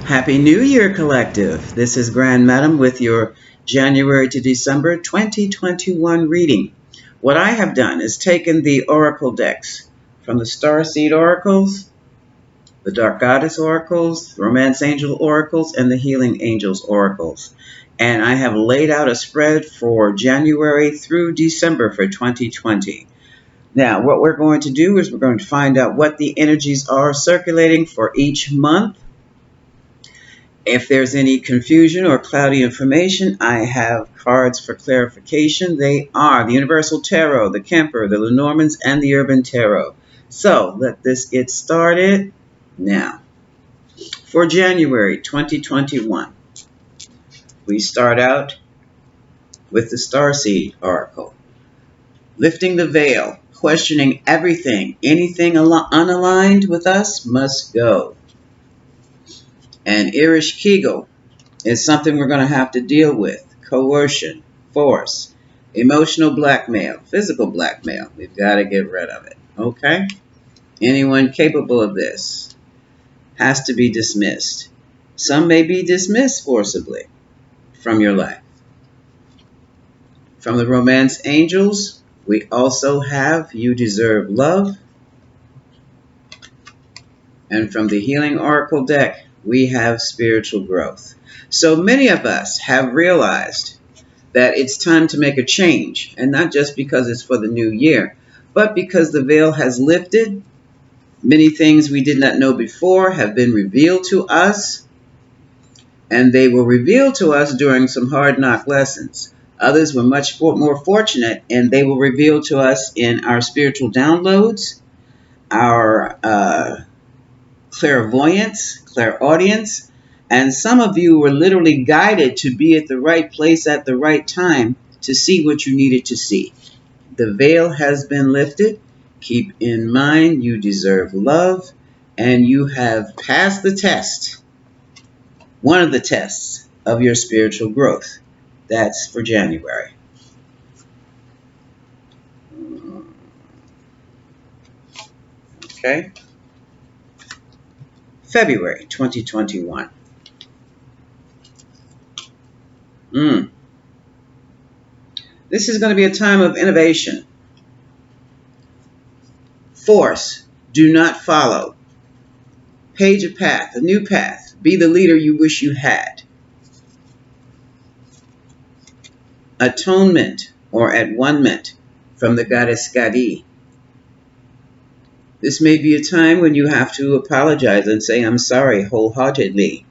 Happy New Year, Collective. This is Grand Madam with your January to December 2021 reading. What I have done is taken the Oracle decks from the Starseed Oracles, the Dark Goddess Oracles, the Romance Angel Oracles, and the Healing Angels Oracles. And I have laid out a spread for January through December for 2020. Now, what we're going to do is we're going to find out what the energies are circulating for each month. If there's any confusion or cloudy information, I have cards for clarification. They are the Universal Tarot, the Kemper, the Lenormands, and the Urban Tarot. So let this get started now. For January 2021, we start out with the Starseed Oracle. Lifting the veil, questioning everything. Anything unaligned with us must go. And Irish Kegel is something we're going to have to deal with. Coercion, force, emotional blackmail, physical blackmail. We've got to get rid of it. Okay? Anyone capable of this has to be dismissed. Some may be dismissed forcibly from your life. From the Romance Angels, we also have You Deserve Love. And from the Healing Oracle deck, we have Spiritual Growth. So many of us have realized that it's time to make a change, and not just because it's for the new year, but because the veil has lifted. Many things we did not know before have been revealed to us, and they were revealed to us during some hard knock lessons. Others were much more fortunate, and they were revealed to us in our spiritual downloads, our clairvoyance, clairaudience, and some of you were literally guided to be at the right place at the right time to see what you needed to see. The veil has been lifted. Keep in mind you deserve love, and you have passed the test, one of the tests of your spiritual growth. That's for January. Okay. February 2021. This is going to be a time of innovation. Force, do not follow. Page a path, a new path. Be the leader you wish you had. Atonement or at-one-ment from the goddess Skadi. This may be a time when you have to apologize and say, I'm sorry, wholeheartedly,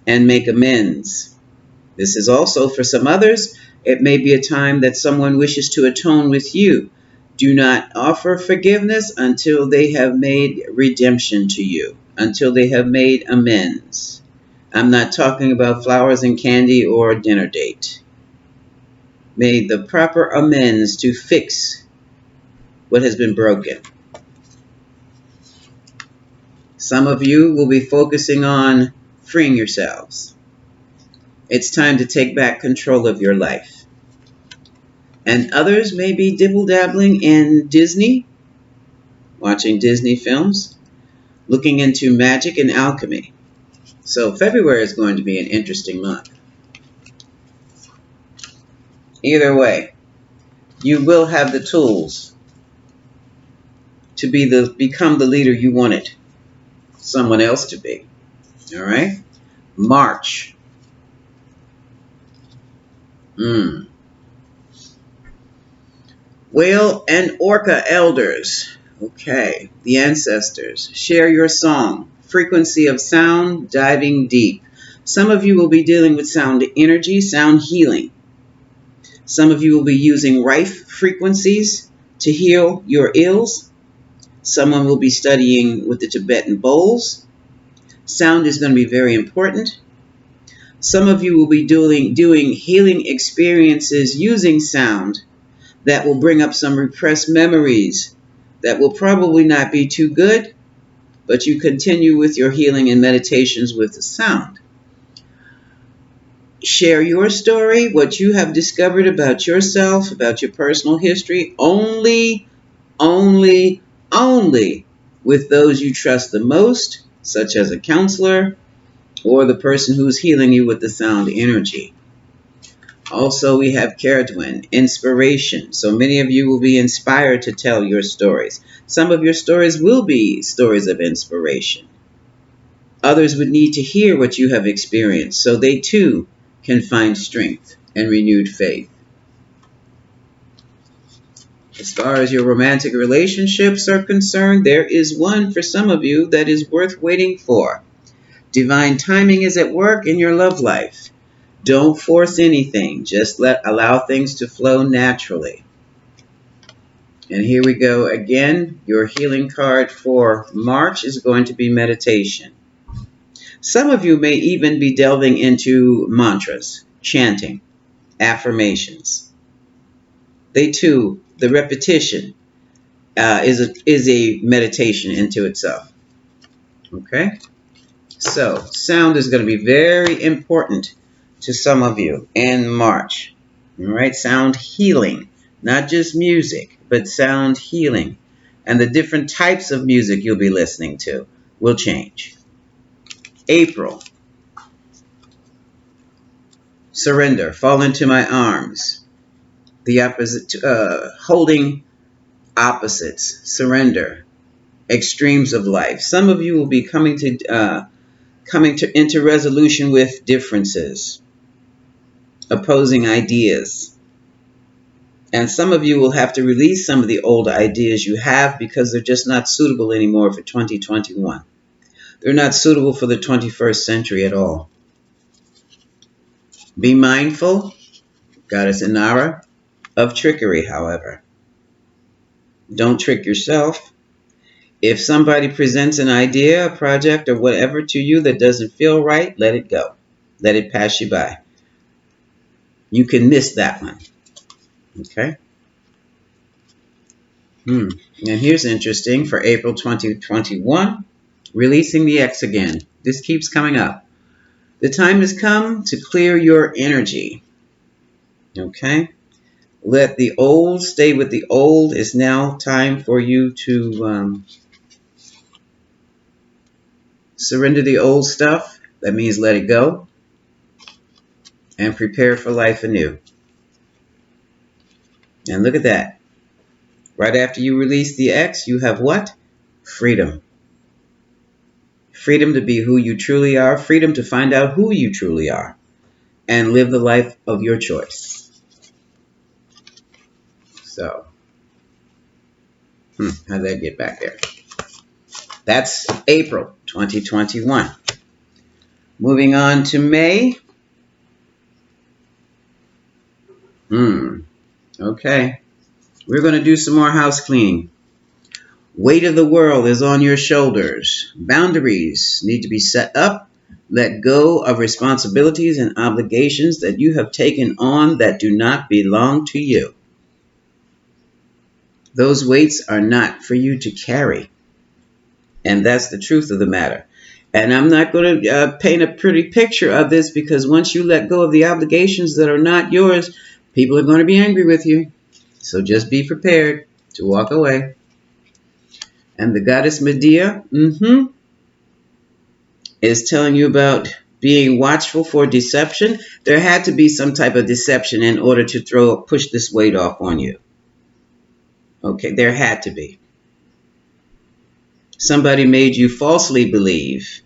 and make amends. This is also for some others. It may be a time that someone wishes to atone with you. Do not offer forgiveness until they have made redemption to you, until they have made amends. I'm not talking about flowers and candy or a dinner date. Made the proper amends to fix what has been broken. Some of you will be focusing on freeing yourselves. It's time to take back control of your life. And others may be dibble-dabbling in Disney, watching Disney films, looking into magic and alchemy. So February is going to be an interesting month. Either way, you will have the tools to become the leader you wanted someone else to be. All right? March. Whale and Orca elders. Okay, the ancestors. Share your song. Frequency of sound, diving deep. Some of you will be dealing with sound energy, sound healing. Some of you will be using rife frequencies to heal your ills. Someone will be studying with the Tibetan bowls. Sound is going to be very important. Some of you will be doing healing experiences using sound that will bring up some repressed memories that will probably not be too good, but you continue with your healing and meditations with the sound. Share your story, what you have discovered about yourself, about your personal history, only with those you trust the most. such as a counselor or the person who's healing you with the sound energy. Also, we have Caradwin, inspiration. So many of you will be inspired to tell your stories. Some of your stories will be stories of inspiration. Others would need to hear what you have experienced so they too can find strength and renewed faith. As far as your romantic relationships are concerned, there is one for some of you that is worth waiting for. Divine timing is at work in your love life. Don't force anything. Just allow things to flow naturally. And here we go again. Your healing card for March is going to be meditation. Some of you may even be delving into mantras, chanting, affirmations. They too, the repetition is a meditation into itself. Okay? So, sound is going to be very important to some of you in March. All right? Sound healing, not just music, but sound healing. And the different types of music you'll be listening to will change. April. Surrender. Fall into my arms. The opposite, holding opposites. Surrender. Extremes of life. Some of you will be coming into resolution with differences, opposing ideas. And some of you will have to release some of the old ideas you have because they're just not suitable anymore for 2021. They're not suitable for the 21st century at all. Be mindful, Goddess Inara, of trickery, however. Don't trick yourself. If somebody presents an idea, a project, or whatever to you that doesn't feel right, let it go. Let it pass you by. You can miss that one. Okay? And here's interesting for April 2021, releasing the X again. This keeps coming up. The time has come to clear your energy. Okay? Let the old stay with the old. It's now time for you to surrender the old stuff. That means let it go. And prepare for life anew. And look at that. Right after you release the X, you have what? Freedom. Freedom to be who you truly are. Freedom to find out who you truly are. And live the life of your choice. So, how'd that get back there? That's April 2021. Moving on to May. Okay. We're going to do some more house cleaning. Weight of the world is on your shoulders. Boundaries need to be set up. Let go of responsibilities and obligations that you have taken on that do not belong to you. Those weights are not for you to carry. And that's the truth of the matter. And I'm not going to paint a pretty picture of this because once you let go of the obligations that are not yours, people are going to be angry with you. So just be prepared to walk away. And the goddess Medea is telling you about being watchful for deception. There had to be some type of deception in order to push this weight off on you. Okay, there had to be. Somebody made you falsely believe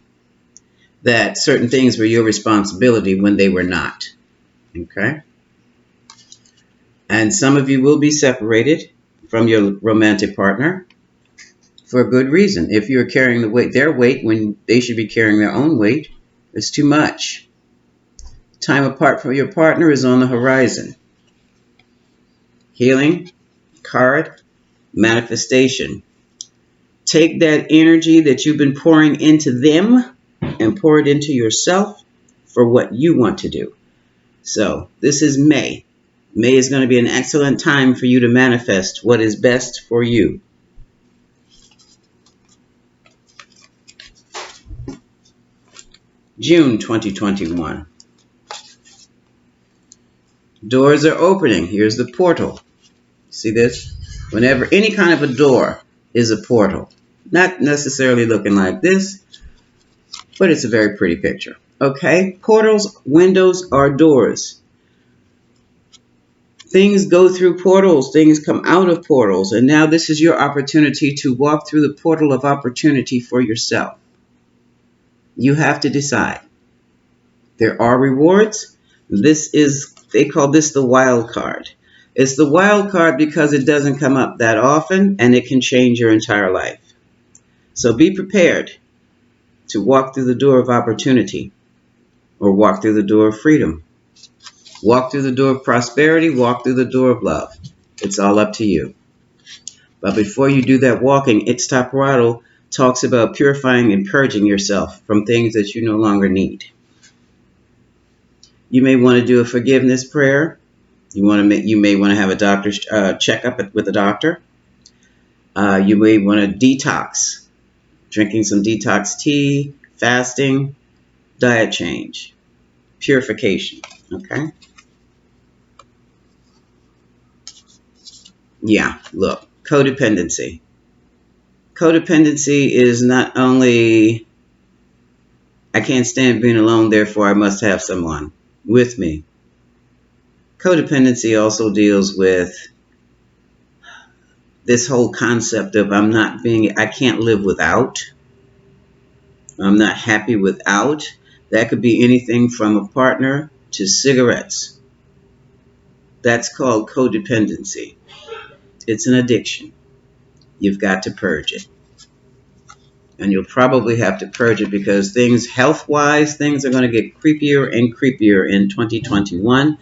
that certain things were your responsibility when they were not. Okay? And some of you will be separated from your romantic partner for a good reason. If you're carrying their weight when they should be carrying their own weight, it's too much. Time apart from your partner is on the horizon. Healing card, manifestation. Take that energy that you've been pouring into them and pour it into yourself for what you want to do. So this is May. May is going to be an excellent time for you to manifest what is best for you. June 2021. Doors are opening. Here's the portal. See this? Whenever any kind of a door is a portal. Not necessarily looking like this, but it's a very pretty picture. Okay, portals, windows, are doors. Things go through portals, things come out of portals, and now this is your opportunity to walk through the portal of opportunity for yourself. You have to decide. There are rewards. They call this the wild card. It's the wild card because it doesn't come up that often and it can change your entire life. So be prepared to walk through the door of opportunity or walk through the door of freedom. Walk through the door of prosperity, walk through the door of love. It's all up to you. But before you do that walking, Itztaparato talks about purifying and purging yourself from things that you no longer need. You may want to do a forgiveness prayer. You may want to have a doctor's checkup with a doctor. You may want to detox, drinking some detox tea, fasting, diet change, purification. Okay. Yeah, look, codependency. Codependency is not only, I can't stand being alone, therefore I must have someone with me. Codependency also deals with this whole concept of I can't live without. I'm not happy without. That could be anything from a partner to cigarettes. That's called codependency. It's an addiction. You've got to purge it. And you'll probably have to purge it because health-wise, things are going to get creepier and creepier in 2021.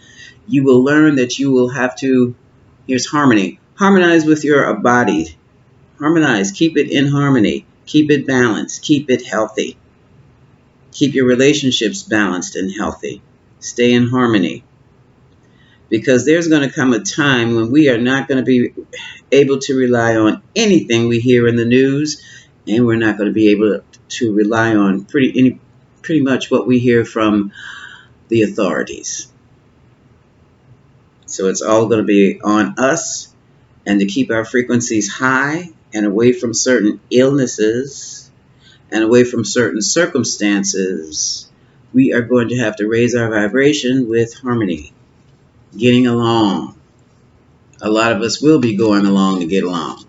You will learn that you will have to, here's harmony, harmonize with your body. Harmonize, keep it in harmony, keep it balanced, keep it healthy. Keep your relationships balanced and healthy. Stay in harmony. Because there's going to come a time when we are not going to be able to rely on anything we hear in the news, and we're not going to be able to rely on pretty much what we hear from the authorities. So it's all going to be on us, and to keep our frequencies high and away from certain illnesses and away from certain circumstances, we are going to have to raise our vibration with harmony, getting along. A lot of us will be going along to get along.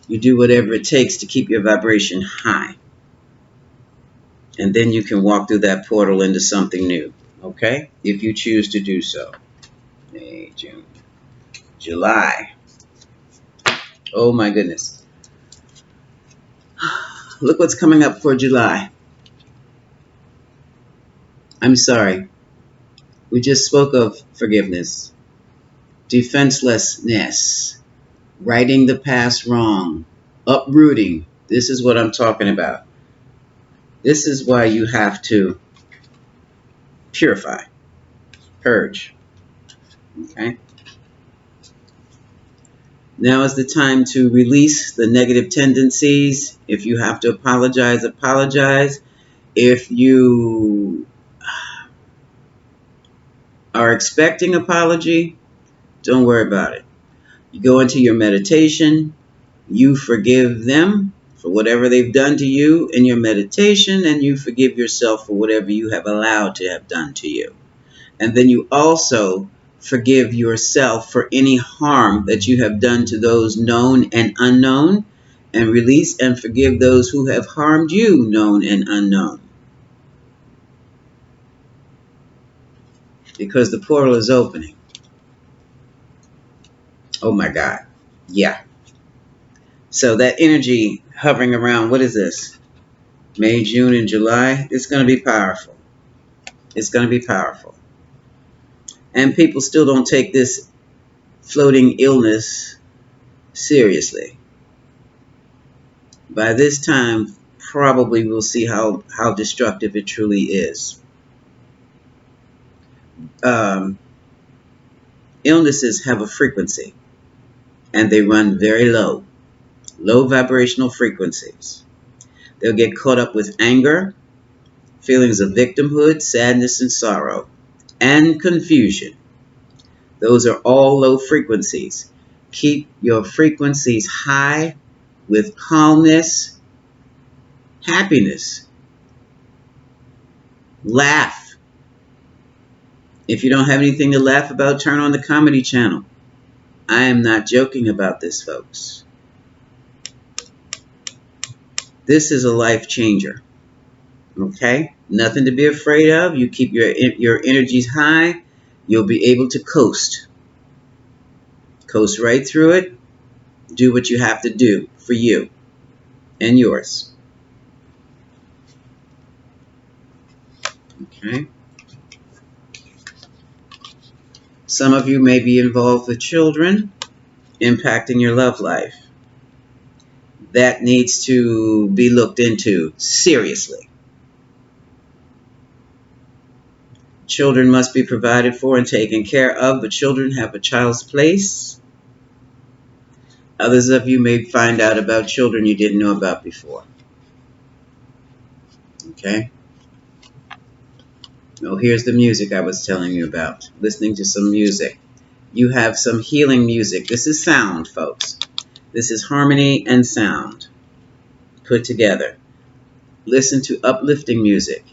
You do whatever it takes to keep your vibration high. And then you can walk through that portal into something new, okay? If you choose to do so. May, June, July. Oh my goodness. Look what's coming up for July. I'm sorry. We just spoke of forgiveness, defenselessness, righting the past wrong, uprooting. This is what I'm talking about. This is why you have to purify, purge. Okay? Now is the time to release the negative tendencies. If you have to apologize, apologize. If you are expecting apology, don't worry about it. You go into your meditation, you forgive them for whatever they've done to you in your meditation, and you forgive yourself for whatever you have allowed to have done to you. And then you also forgive yourself for any harm that you have done to those known and unknown, and release and forgive those who have harmed you, known and unknown. Because the portal is opening. Oh my God. Yeah. So that energy hovering around, what is this? May, June, and July. It's going to be powerful. It's going to be powerful. And people still don't take this floating illness seriously. By this time, probably we'll see how destructive it truly is. Illnesses have a frequency, and they run very low vibrational frequencies. They'll get caught up with anger, feelings of victimhood, sadness, and sorrow, and confusion. Those are all low frequencies. Keep your frequencies high with calmness, happiness, Laugh. If you don't have anything to laugh about, turn on the Comedy Channel. I am not joking about this, folks. This is a life changer. Okay? Nothing to be afraid of. You keep your energies high, you'll be able to coast. Coast right through it. Do what you have to do for you and yours. Okay? Some of you may be involved with children, impacting your love life. That needs to be looked into seriously. Children must be provided for and taken care of, but children have a child's place. Others of you may find out about children you didn't know about before. Okay? Oh, here's the music I was telling you about. Listening to some music. You have some healing music. This is sound, folks. This is harmony and sound put together. Listen to uplifting music.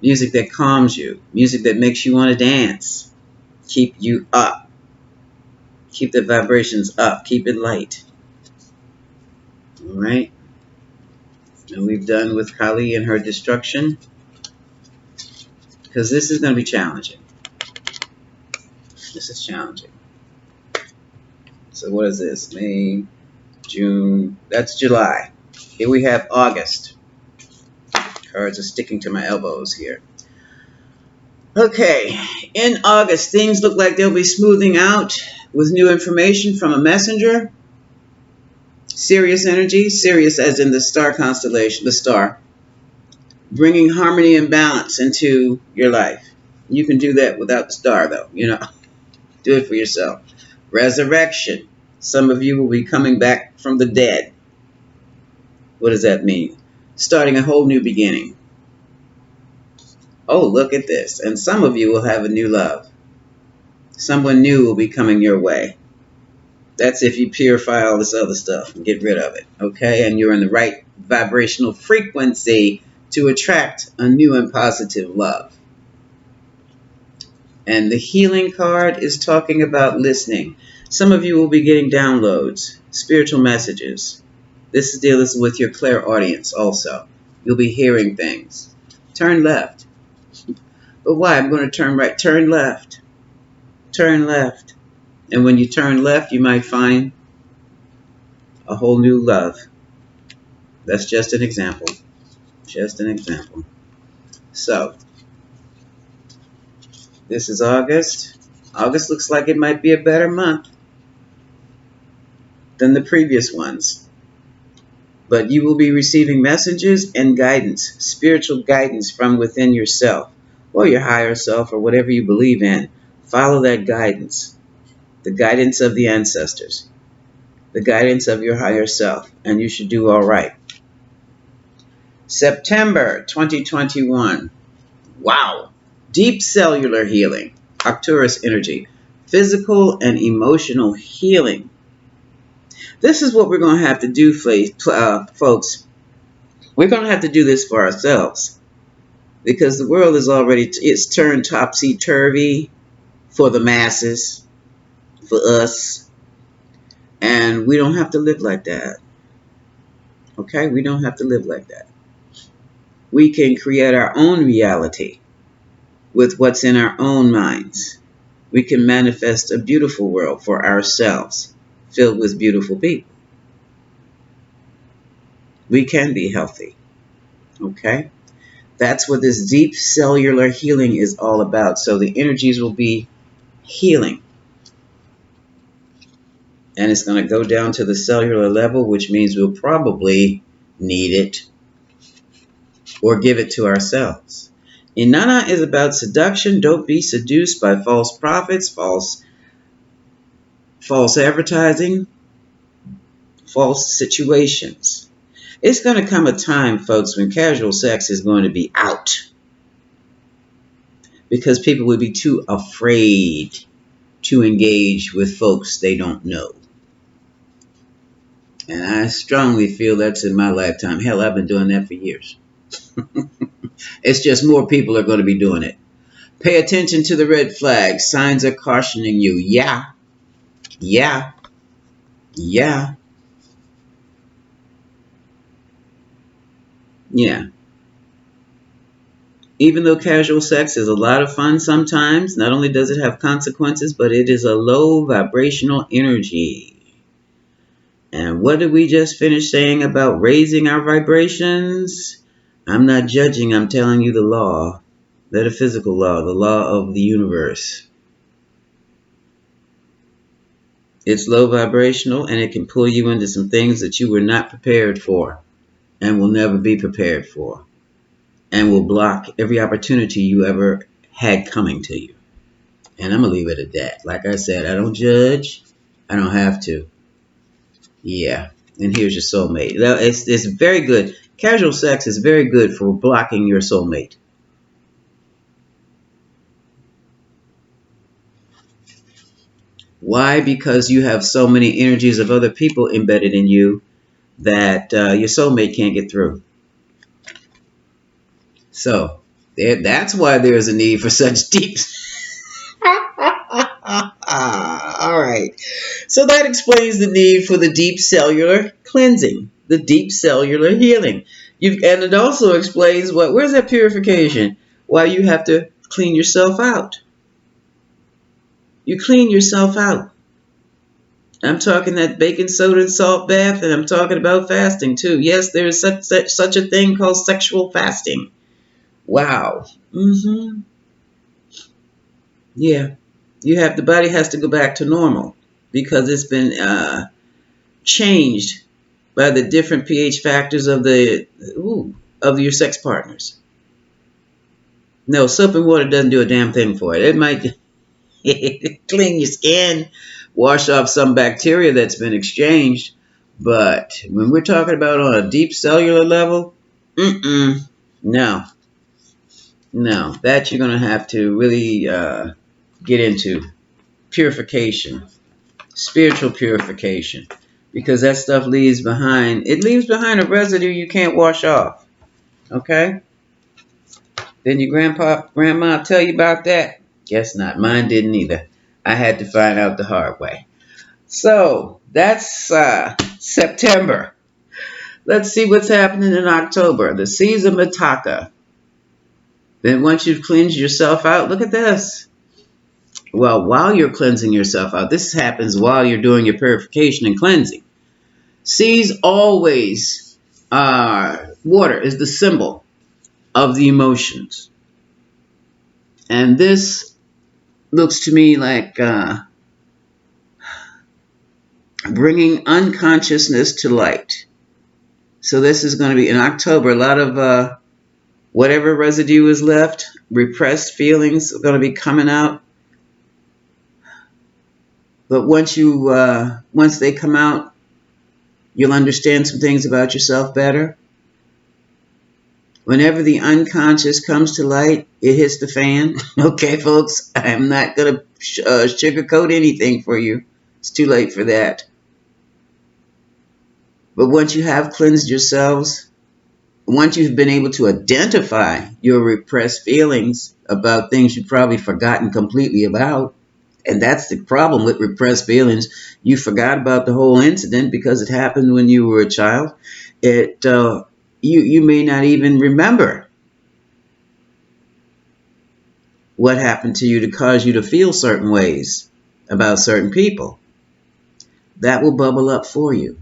Music that calms you. Music that makes you want to dance. Keep you up. Keep the vibrations up. Keep it light. All right? And we've done with Kali and her destruction. Because this is going to be challenging. This is challenging. So what is this? May, June. That's July. Here we have August. Cards are sticking to my elbows here. Okay. In August, things look like they'll be smoothing out with new information from a messenger. Sirius energy. Sirius as in the star constellation, the star. Bringing harmony and balance into your life. You can do that without the star, though. Do it for yourself. Resurrection. Some of you will be coming back from the dead. What does that mean? Starting a whole new beginning. Oh, look at this. And some of you will have a new love. Someone new will be coming your way. That's if you purify all this other stuff and get rid of it. Okay? And you're in the right vibrational frequency to attract a new and positive love. And the healing card is talking about listening. Some of you will be getting downloads, spiritual messages. This deals with your clairaudience also. You'll be hearing things. Turn left. But why? I'm going to turn right. Turn left. Turn left. And when you turn left, you might find a whole new love. That's just an example. Just an example. So, this is August. August looks like it might be a better month than the previous ones. But you will be receiving messages and guidance, spiritual guidance from within yourself or your higher self or whatever you believe in. Follow that guidance, the guidance of the ancestors, the guidance of your higher self, and you should do all right. September 2021. Wow. Deep cellular healing, Arcturus energy, physical and emotional healing. This is what we're going to have to do, folks. We're going to have to do this for ourselves because the world is it's turned topsy-turvy for the masses, for us, and we don't have to live like that. Okay? We don't have to live like that. We can create our own reality with what's in our own minds. We can manifest a beautiful world for ourselves, filled with beautiful people. We can be healthy. Okay? That's what this deep cellular healing is all about. So the energies will be healing. And it's going to go down to the cellular level, which means we'll probably need it or give it to ourselves. Inanna is about seduction. Don't be seduced by false prophets, false advertising, false situations. It's going to come a time, folks, when casual sex is going to be out because people will be too afraid to engage with folks they don't know. And I strongly feel that's in my lifetime. Hell, I've been doing that for years. It's just more people are going to be doing it. Pay attention to the red flags. Signs are cautioning you. Yeah, yeah, yeah, yeah. Even though casual sex is a lot of fun sometimes, not only does it have consequences, but it is a low vibrational energy. And what did we just finish saying about raising our vibrations? I'm not judging, I'm telling you the law, metaphysical law, the law of the universe. It's low vibrational and it can pull you into some things that you were not prepared for and will never be prepared for and will block every opportunity you ever had coming to you. And I'm going to leave it at that. Like I said, I don't judge. I don't have to. Yeah. And here's your soulmate. It's very good. Casual sex is very good for blocking your soulmate. Why? Because you have so many energies of other people embedded in you that your soulmate can't get through. So that's why there's a need for such deep. All right. So that explains the need for the deep cellular cleansing, the deep cellular healing. And it also explains where's that purification? Why you have to clean yourself out. You clean yourself out. I'm talking that baking soda and salt bath, and I'm talking about fasting too. Yes, there is such a thing called sexual fasting. Wow. Yeah. The body has to go back to normal because it's been changed by the different pH factors of of your sex partners. No, soap and water doesn't do a damn thing for it. It might clean your skin, wash off some bacteria that's been exchanged, but when we're talking about on a deep cellular level, no, no, that you're going to have to really get into purification, spiritual purification, because that stuff leaves behind a residue you can't wash off. Okay? Didn't your grandma tell you about that? Guess not. Mine didn't either. I had to find out the hard way. So that's September. Let's see what's happening in October. The Seas of Mitaka. Then once you've cleansed yourself out, look at this. Well, while you're cleansing yourself out, this happens while you're doing your purification and cleansing. Seas always, water is the symbol of the emotions. And this looks to me like bringing unconsciousness to light. So this is going to be in October. A lot of whatever residue is left, repressed feelings are going to be coming out. But once they come out, you'll understand some things about yourself better. Whenever the unconscious comes to light, it hits the fan. Okay, folks, I'm not going to sugarcoat anything for you. It's too late for that. But once you have cleansed yourselves, once you've been able to identify your repressed feelings about things you've probably forgotten completely about, and that's the problem with repressed feelings. You forgot about the whole incident because it happened when you were a child. You may not even remember what happened to you to cause you to feel certain ways about certain people. That will bubble up for you.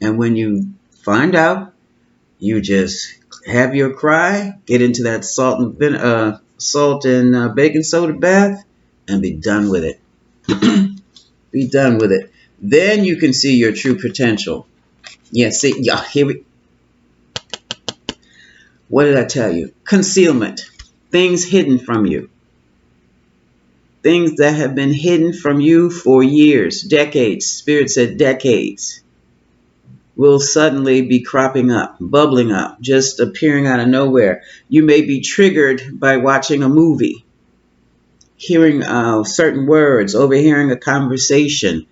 And when you find out, you just have your cry, get into that salt and baking soda bath, and be done with it. Be done with it. Then you can see your true potential. Yeah, see, yeah, what did I tell you? Concealment. Things hidden from you. Things that have been hidden from you for years, decades. Spirit said decades. Will suddenly be cropping up, bubbling up, just appearing out of nowhere. You may be triggered by watching a movie, hearing certain words, overhearing a conversation.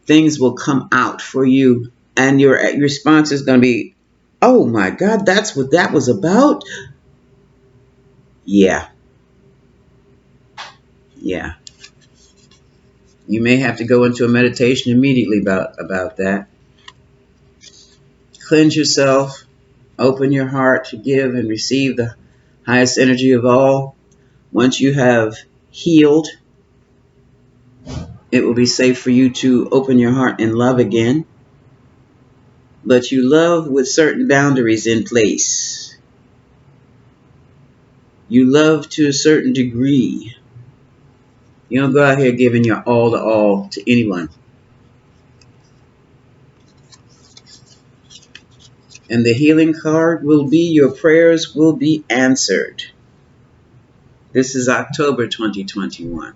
Things will come out for you, and your response is going to be, Oh my God, that's what that was about? Yeah, yeah. You may have to go into a meditation immediately about that. Cleanse yourself, open your heart to give and receive the highest energy of all. Once you have healed, it will be safe for you to open your heart and love again. But you love with certain boundaries in place. You love to a certain degree. You don't go out here giving your all to anyone. And the healing card will be your prayers will be answered. This is October 2021.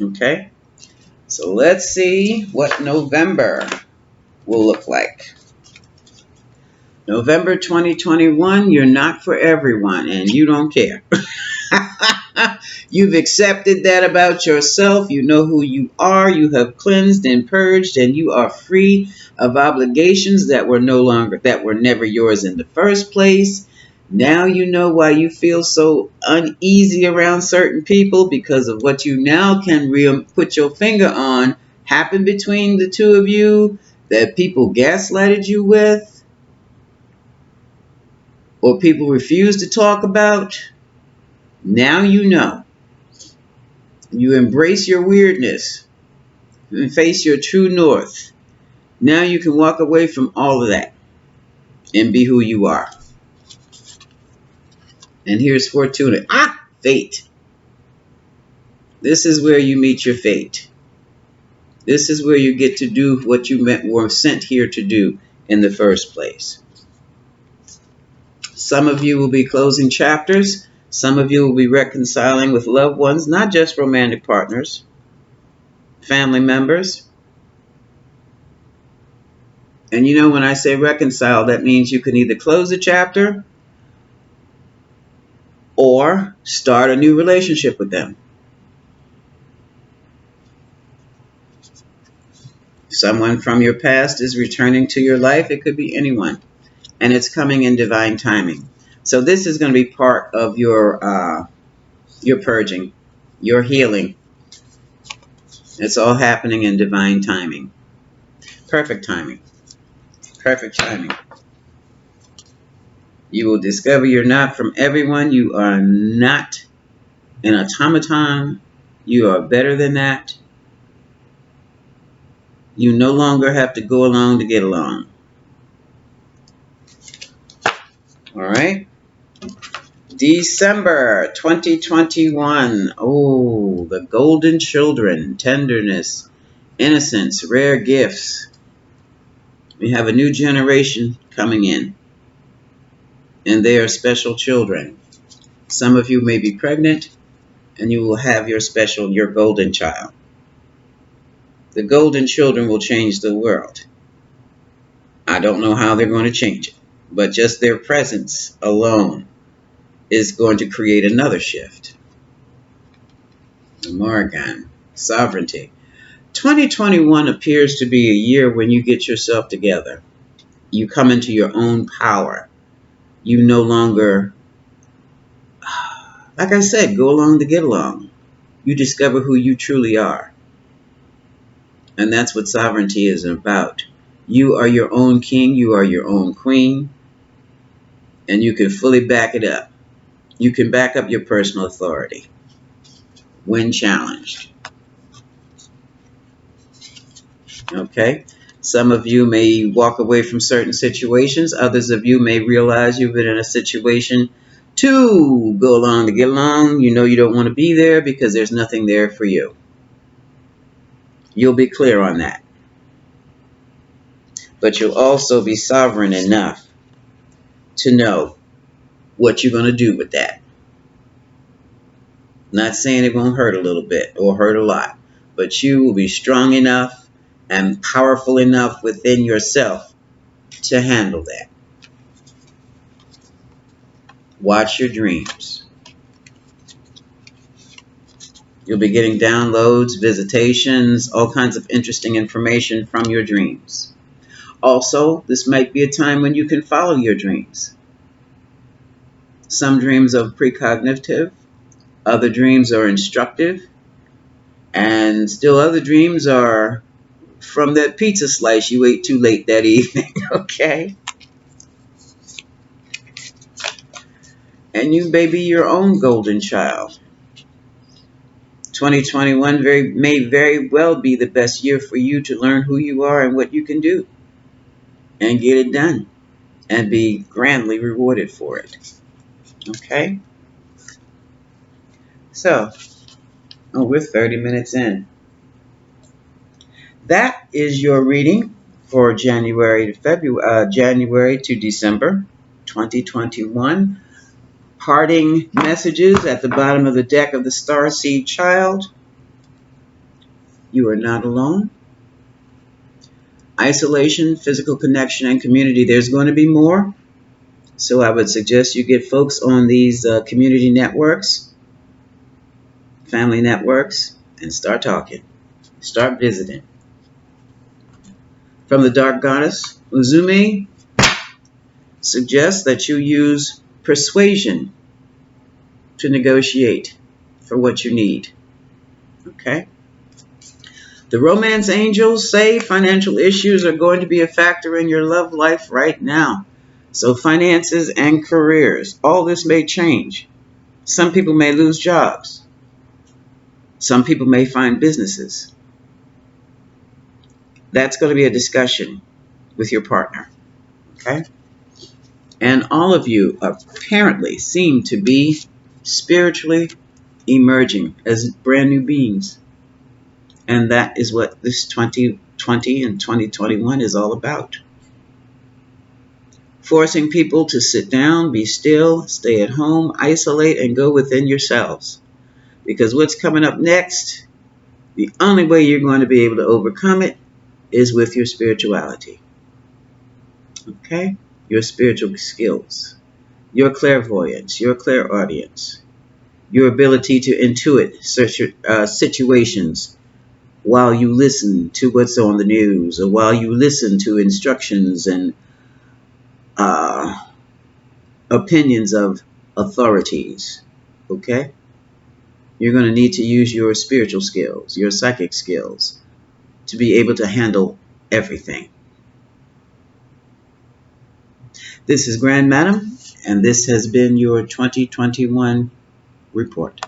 Okay? So let's see what November will look like. November 2021, you're not for everyone and you don't care. You've accepted that about yourself. You know who you are. You have cleansed and purged, and you are free of obligations that were never yours in the first place. Now you know why you feel so uneasy around certain people, because of what you now can put your finger on happened between the two of you, that people gaslighted you with, or people refuse to talk about. Now you know. You embrace your weirdness and face your true north. Now you can walk away from all of that and be who you are. And here's Fortuna. Fate. This is where you meet your fate. This is where you get to do what you were sent here to do in the first place. Some of you will be closing chapters. Some of you will be reconciling with loved ones, not just romantic partners, family members. And you know, when I say reconcile, that means you can either close a chapter or start a new relationship with them. Someone from your past is returning to your life. It could be anyone. And it's coming in divine timing. So this is going to be part of your purging, your healing. It's all happening in divine timing. Perfect timing. Perfect timing. You will discover you're not from everyone. You are not an automaton. You are better than that. You no longer have to go along to get along. All right. December 2021. Oh, the golden children, tenderness, innocence, rare gifts. We have a new generation coming in, and they are special children. Some of you may be pregnant, and you will have your golden child. The golden children will change the world. I don't know how they're going to change it, but just their presence alone is going to create another shift. Morgan, sovereignty. 2021 appears to be a year when you get yourself together. You come into your own power. You no longer, like I said, go along to get along. You discover who you truly are. And that's what sovereignty is about. You are your own king. You are your own queen. And you can fully back it up. You can back up your personal authority when challenged. Okay? Some of you may walk away from certain situations. Others of you may realize you've been in a situation to go along to get along. You know you don't want to be there because there's nothing there for you. You'll be clear on that. But you'll also be sovereign enough to know what you're going to do with that. Not saying it won't hurt a little bit or hurt a lot, but you will be strong enough and powerful enough within yourself to handle that. Watch your dreams. You'll be getting downloads, visitations, all kinds of interesting information from your dreams. Also, this might be a time when you can follow your dreams. Some dreams are precognitive, other dreams are instructive, and still other dreams are from that pizza slice you ate too late that evening, okay? And you may be your own golden child. 2021 may very well be the best year for you to learn who you are and what you can do and get it done and be grandly rewarded for it. Okay? So, we're 30 minutes in. That is your reading for January to December 2021. Parting messages at the bottom of the deck of the Starseed Child. You are not alone. Isolation, physical connection, and community. There's going to be more. So I would suggest you get folks on these community networks, family networks, and start talking. Start visiting. From the Dark Goddess, Uzumi suggests that you use persuasion to negotiate for what you need. Okay? The romance angels say financial issues are going to be a factor in your love life right now. So finances and careers, all this may change. Some people may lose jobs. Some people may find businesses. That's going to be a discussion with your partner. Okay? And all of you apparently seem to be spiritually emerging as brand new beings. And that is what this 2020 and 2021 is all about. Forcing people to sit down, be still, stay at home, isolate, and go within yourselves. Because what's coming up next, the only way you're going to be able to overcome it is with your spirituality. Okay? Your spiritual skills, your clairvoyance, your clairaudience, your ability to intuit situations while you listen to what's on the news or while you listen to instructions and opinions of authorities. Okay? You're going to need to use your spiritual skills, your psychic skills, to be able to handle everything. This is Grand Madam, and this has been your 2021 report.